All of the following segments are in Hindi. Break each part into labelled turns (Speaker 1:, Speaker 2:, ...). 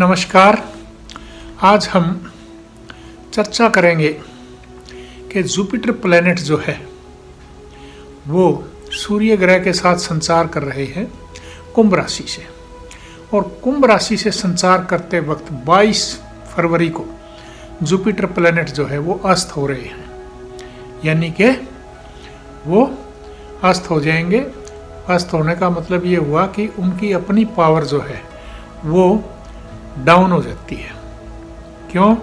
Speaker 1: नमस्कार। आज हम चर्चा करेंगे कि जुपिटर प्लैनेट जो है वो सूर्य ग्रह के साथ संचार कर रहे हैं कुंभ राशि से, और कुंभ राशि से संचार करते वक्त 22 फरवरी को जुपिटर प्लैनेट जो है वो अस्त हो रहे हैं, यानी कि वो अस्त हो जाएंगे। अस्त होने का मतलब ये हुआ कि उनकी अपनी पावर जो है वो डाउन हो जाती है। क्यों?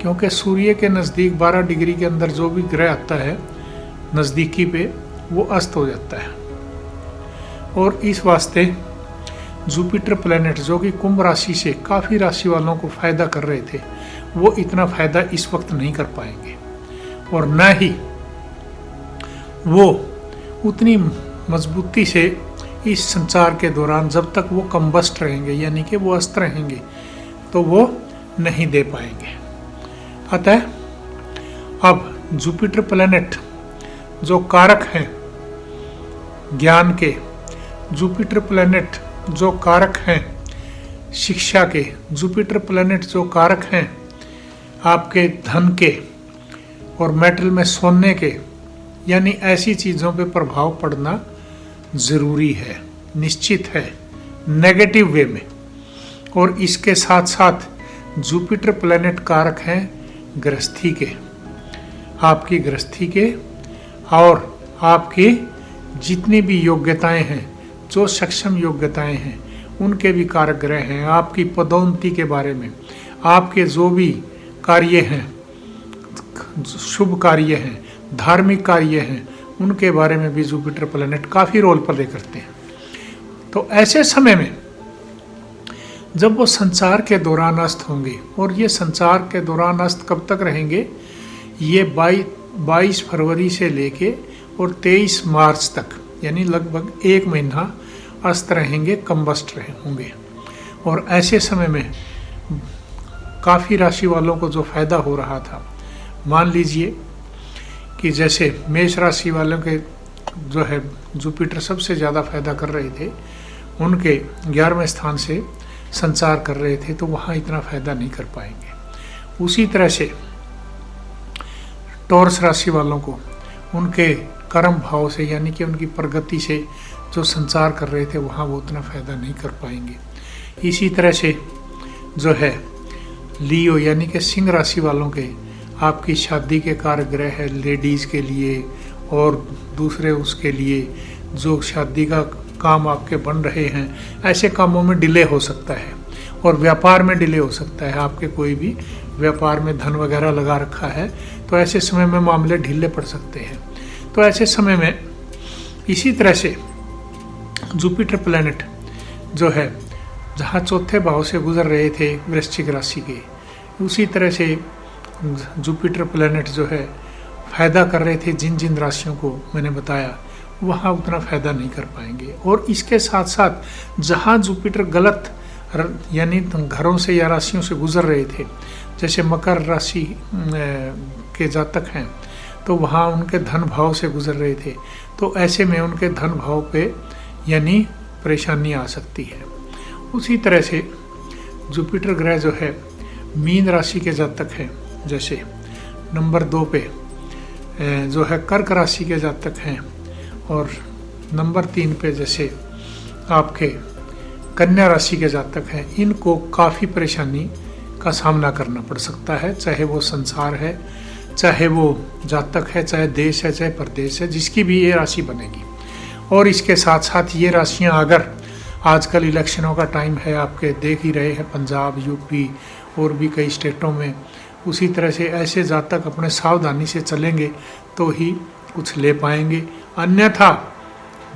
Speaker 1: क्योंकि सूर्य के नज़दीक 12 डिग्री के अंदर जो भी ग्रह आता है नज़दीकी पे वो अस्त हो जाता है, और इस वास्ते जुपिटर प्लैनेट जो कि कुंभ राशि से काफ़ी राशि वालों को फ़ायदा कर रहे थे वो इतना फ़ायदा इस वक्त नहीं कर पाएंगे, और न ही वो उतनी मजबूती से इस संचार के दौरान जब तक वो कम्बस्ट रहेंगे यानी कि वो अस्त रहेंगे तो वो नहीं दे पाएंगे। अतः अब जुपिटर प्लैनेट जो कारक हैं ज्ञान के, जुपिटर प्लैनेट जो कारक हैं शिक्षा के, जुपिटर प्लैनेट जो कारक हैं आपके धन के और मेटल में सोने के, यानी ऐसी चीज़ों पे प्रभाव पड़ना ज़रूरी है, निश्चित है, नेगेटिव वे में। और इसके साथ साथ जुपिटर प्लैनेट कारक हैं गृहस्थी के, आपकी गृहस्थी के, और आपकी जितनी भी योग्यताएं हैं, जो सक्षम योग्यताएं हैं उनके भी कारक ग्रह हैं। आपकी पदोन्नति के बारे में, आपके जो भी कार्य हैं, शुभ कार्य हैं, धार्मिक कार्य हैं, उनके बारे में भी जुपिटर प्लैनेट काफ़ी रोल प्ले करते हैं। तो ऐसे समय में जब वो संचार के दौरान अस्त होंगे, और ये संचार के दौरान अस्त कब तक रहेंगे, ये 22 फरवरी से लेके और 23 मार्च तक, यानी लगभग 1 महीना अस्त रहेंगे, कम्बस्ट होंगे। और ऐसे समय में काफ़ी राशि वालों को जो फ़ायदा हो रहा था, मान लीजिए कि जैसे मेष राशि वालों के जो है जुपिटर सबसे ज़्यादा फायदा कर रहे थे, उनके 11वें स्थान से संचार कर रहे थे, तो वहाँ इतना फायदा नहीं कर पाएंगे। उसी तरह से टॉरस राशि वालों को उनके कर्म भाव से यानी कि उनकी प्रगति से जो संचार कर रहे थे वहाँ वो उतना फायदा नहीं कर पाएंगे। इसी तरह से जो है लियो यानी कि सिंह राशि वालों के आपकी शादी के कारक ग्रह है लेडीज़ के लिए, और दूसरे उसके लिए जो शादी का काम आपके बन रहे हैं, ऐसे कामों में डिले हो सकता है, और व्यापार में डिले हो सकता है। आपके कोई भी व्यापार में धन वगैरह लगा रखा है तो ऐसे समय में मामले ढीले पड़ सकते हैं। तो ऐसे समय में इसी तरह से जुपिटर प्लैनेट जो है जहाँ चौथे भाव से गुजर रहे थे वृश्चिक राशि के, उसी तरह से जुपिटर प्लैनेट जो है फ़ायदा कर रहे थे जिन जिन राशियों को मैंने बताया, वहाँ उतना फ़ायदा नहीं कर पाएंगे। और इसके साथ साथ जहाँ जुपिटर गलत यानी घरों से या राशियों से गुजर रहे थे, जैसे मकर राशि के जातक हैं तो वहाँ उनके धन भाव से गुजर रहे थे, तो ऐसे में उनके धन भाव पे यानी परेशानी आ सकती है। उसी तरह से जुपिटर ग्रह जो है मीन राशि के जातक हैं, जैसे नंबर 2 पे जो है कर्क राशि के जातक हैं, और नंबर 3 पे जैसे आपके कन्या राशि के जातक हैं, इनको काफ़ी परेशानी का सामना करना पड़ सकता है, चाहे वो संसार है, चाहे वो जातक है, चाहे देश है, चाहे प्रदेश है, जिसकी भी ये राशि बनेगी। और इसके साथ साथ ये राशियाँ अगर आजकल इलेक्शनों का टाइम है, आपके देख ही रहे हैं पंजाब, यूपी और भी कई स्टेटों में, उसी तरह से ऐसे जातक अपने सावधानी से चलेंगे तो ही कुछ ले पाएंगे, अन्यथा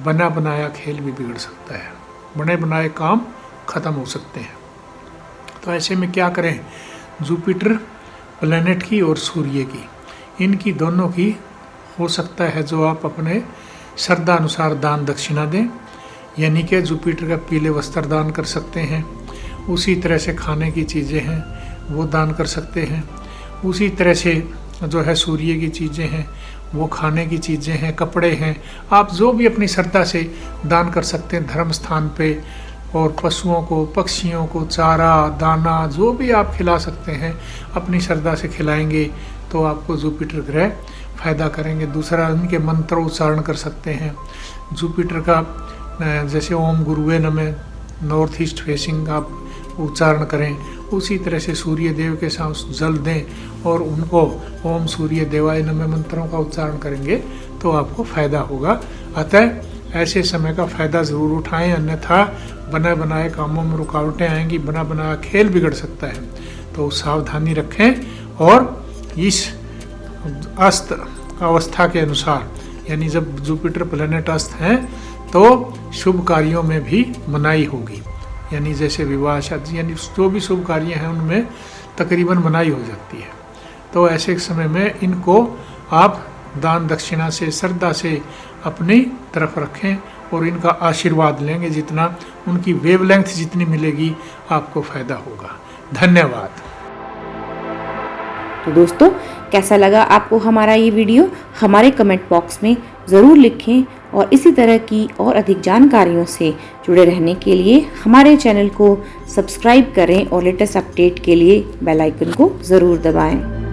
Speaker 1: बना बनाया खेल भी बिगड़ सकता है, बने बनाए काम ख़त्म हो सकते हैं। तो ऐसे में क्या करें, जुपिटर प्लैनेट की और सूर्य की, इनकी दोनों की हो सकता है जो आप अपने श्रद्धा अनुसार दान दक्षिणा दें, यानी कि जुपिटर का पीले वस्त्र दान कर सकते हैं, उसी तरह से खाने की चीज़ें हैं वो दान कर सकते हैं, उसी तरह से जो है सूर्य की चीज़ें हैं वो खाने की चीज़ें हैं, कपड़े हैं, आप जो भी अपनी श्रद्धा से दान कर सकते हैं धर्म स्थान पे, और पशुओं को, पक्षियों को चारा दाना जो भी आप खिला सकते हैं अपनी श्रद्धा से खिलाएंगे तो आपको जुपिटर ग्रह फायदा करेंगे। दूसरा, उनके मंत्र उच्चारण कर सकते हैं। जुपिटर का जैसे ओम गुरुवे नमः नॉर्थ ईस्ट फेसिंग आप उच्चारण करें, उसी तरह से सूर्य देव के साथ जल दें और उनको ओम सूर्य देवाय नमः मंत्रों का उच्चारण करेंगे तो आपको फायदा होगा। अतः ऐसे समय का फायदा ज़रूर उठाएं, अन्यथा बने बनाए कामों में रुकावटें आएंगी, बना बनाया खेल बिगड़ सकता है। तो सावधानी रखें और इस अस्त अवस्था के अनुसार, यानी जब जुपिटर प्लैनेट अस्त हैं तो शुभ कार्यों में भी मनाही होगी, यानी जैसे विवाह शादी, यानी जो भी शुभ कार्य हैं उनमें तकरीबन मनाही हो जाती है। तो ऐसे समय में इनको आप दान दक्षिणा से, श्रद्धा से अपनी तरफ रखें और इनका आशीर्वाद लेंगे। जितना उनकी वेवलेंथ जितनी मिलेगी आपको फायदा होगा। धन्यवाद।
Speaker 2: तो दोस्तों, कैसा लगा आपको हमारा ये वीडियो? हमारे कमेंट बॉक्स में ज़रूर लिखें और इसी तरह की और अधिक जानकारियों से जुड़े रहने के लिए हमारे चैनल को सब्सक्राइब करें और लेटेस्ट अपडेट के लिए बेल आइकन को ज़रूर दबाएं।